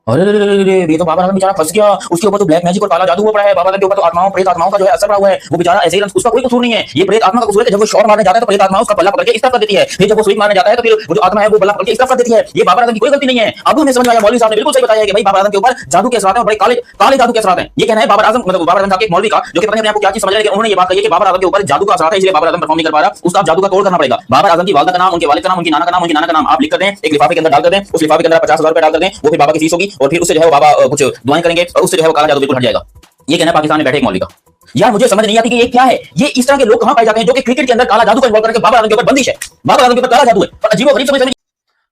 अरे रे रे रे रे, ये तो बाबर आजम बेचारा फंस गया। उसके ऊपर तो ब्लैक मैजिक और काला जादू हुआ पड़ा है। बाबर आजम के ऊपर तो आत्माओं प्रेत आत्माओं का जो है असर पड़ा हुआ है। वो बेचारा ऐसे ही उसका कोई कसूर नहीं है। ये प्रेत आत्मा का कसूर है कि जब वो शॉट मारने जाता है तो प्रेत आत्मा उसका बल्ला पकड़ के इस तरफ कर देती है। फिर जब वो स्विंग मारने जाता है तो फिर वो जो आत्मा है वो बल्ला पकड़ के इस तरफ कर देती है। ये बाबर आजम की कोई गलती नहीं है। अब हमें समझ में आया, मौलवी साहब ने बिल्कुल सही बताया है कि भाई बाबर आजम के ऊपर जादू के असरात हैं और बड़े काले काले जादू के असरात हैं। ये कहना है बाबर आजम मतलब बाबर आजम साहब के एक मौलवी का, जो कि पता नहीं अपने आप को क्या चीज समझ रहे हैं, लेकिन उन्होंने ये बात कही है कि बाबर आजम के ऊपर जादू का असरात है, इसलिए बाबर आजम परफॉर्म नहीं कर पा रहा। उसका आप जादू का तोड़ करना पड़ेगा। बाबर आजम की वालिदा का नाम, उनके वालिद का नाम, उनकी नाना का नाम, उनकी नाना का नाम आप लिख कर दें, एक लिफाफे के अंदर डाल कर दें। उस लिफाफे के अंदर 50,000 रुपए डाल कर दें, वो फिर बाबा की फीस होगी और फिर उससे जो है वो बाबा कुछ दुआएं करेंगे और उससे जो है वो काला जादू बिल्कुल हट जाएगा। ये कहना है पाकिस्तान में बैठे एक मौलवी का। यार मुझे समझ नहीं आती कि ये क्या है। ये इस तरह के लोग कहां पाए जाते हैं जो कि क्रिकेट के अंदर काला जादू का इन्वॉल्व करके बाबर आजम के ऊपर बंदिश है। बाबर आजम के ऊपर काला जादू है और अजीबोगरीब समझ में।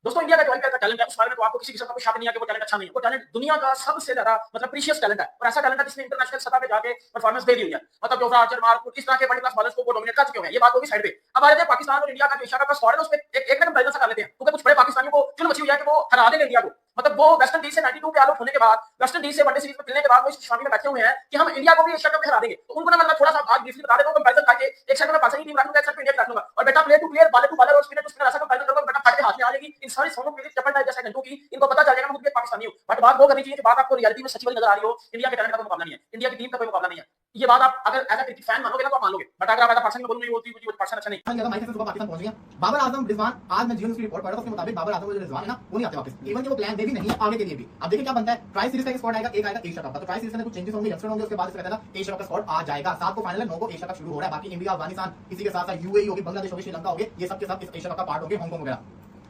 दोस्तों इंडिया का जो आईपीएल का टैलेंट है उस बारे में तो आपको किसी किस्म का कोई शक नहीं है कि वो टैलेंट अच्छा नहीं है। वो टैलेंट दुनिया का सबसे ज्यादा मतलब प्रीशियस टैलेंट है और ऐसा टैलेंट है जिसने इंटरनेशनल सतह पे जाके परफॉर्मेंस दे दी हुई है। मतलब जोफ्रा आर्चर, मार्क इस तरह के बड़े क्लास बॉलर्स को वो डोमिनेट कर चुके हैं। ये बात होगी साइड पे। अब आ जाते हैं पाकिस्तान और इंडिया का जो एशिया कप का स्क्वाड है उसमें एक ना कंपैरिजन सा कर लेते हैं, क्योंकि कुछ बड़े पाकिस्तानियों को चुन मची हुई है कि वो हरा देंगे इंडिया को। मतलब वो वेस्ट इंडीज से 92 के आउट होने के बाद, वेस्ट इंडीज से वनडे सीरीज में खेलने के बाद वो इस शामिल में बैठे हुए हैं कि हम इंडिया को भी एशिया कप में हरा देंगे। तो उनको ना मैं थोड़ा सा आज ब्रीफली बता देता हूं कंपैरिजन करके। एक साइड में पाकिस्तानी टीम रख लूंगा, एक साइड में इंडिया की रख लूंगा और बेटा player to player, bowler to bowler और स्पिनर टू स्पिनर ऐसा कंपैरिजन करूंगा, बेटा फट के हाथ में आ जाएगी। इन सारी सोनों के लिए चप्पल टाइप जैसे घंटों की, इनको पता चल जाएगा मैं खुद भी पाकिस्तानी हूं। बट बात वो करनी चाहिए कि बात आपको रियलिटी में सच्ची वाली नजर आ रही हो। इंडिया के टैलेंट का कोई मुकाबला नहीं है, इंडिया की टीम का कोई मुकाबला नहीं है। ये बात आप अगर एज अ क्रिकेट फैन मानोगे ना तो आप मान लोगे, बट अगर आप एज अ पर्सन में बोलोगे वो पर्सन अच्छा नहीं। ज्यादा माइक से सुबह पाकिस्तान पहुंच गया बाबर आजम रिजवान। आज मैं जीवन की रिपोर्ट पढ़ रहा हूं, उसके मुताबिक बाबर आजम और रिजवान है ना वो नहीं आते वापस, इवन कि वो प्लान दे भी नहीं आगे के लिए भी। अब देखिए क्या बनता है। ट्राई सीरीज का स्क्वाड आएगा, एक आएगा एशिया कप का। तो ट्राई सीरीज में कुछ चेंजेस होंगे, यंगस्टर होंगे, उसके बाद इससे कहता था एशिया कप का स्क्वाड आ जाएगा। 7 को फाइनल है, 9 को एशिया कप शुरू हो रहा है। बाकी इंडिया, अफगानिस्तान, इसी के साथ साथ यूएई होगी, बांग्लादेश होगी, श्रीलंका होगी, ये सब के सब इस एशिया कप का पार्ट होंगे, हांगकांग वगैरह।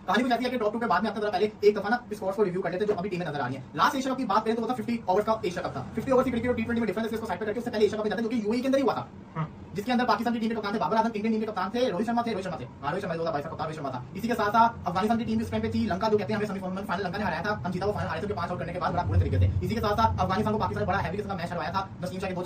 कहानी कुछ ऐसी है कि टॉप 2 के बाद में आपसे जरा पहले एक दफा ना स्कोर्स को रिव्यू कर लेते हैं जो अभी टीमें नजर आ रही हैं। लास्ट एशिया कप की बात करें तो वो था 50 ओवर्स का एशिया कप था। 50 ओवर्स की क्रिकेट और टी20 में डिफरेंस इसको साइड पे करके उससे पहले एशिया कप में जाते हैं जो कि यूएई के अंदर ही हुआ था, जिसके अंदर पाकिस्तान की टीम के कप्तान थे बाबर आजम, इंडियन टीम के कप्तान थे रोहित शर्मा थे। रोहित शर्मा 2022 का कप्तान रोहित शर्मा था। इसी के साथ साथ अफगानिस्तान की टीम भी उस टाइम पे थी। लंका जो कहते हैं हमें सेमीफाइनल लंका ने हराया था, हम जीता वो फाइनल हारे थे 5 आउट करने के बाद बड़ा बुरे तरीके से। इसी के साथ साथ अफगानिस्तान को पाकिस्तान ने बड़ा हैवी किस्म का मैच हरवाया था। 10 टीम के 2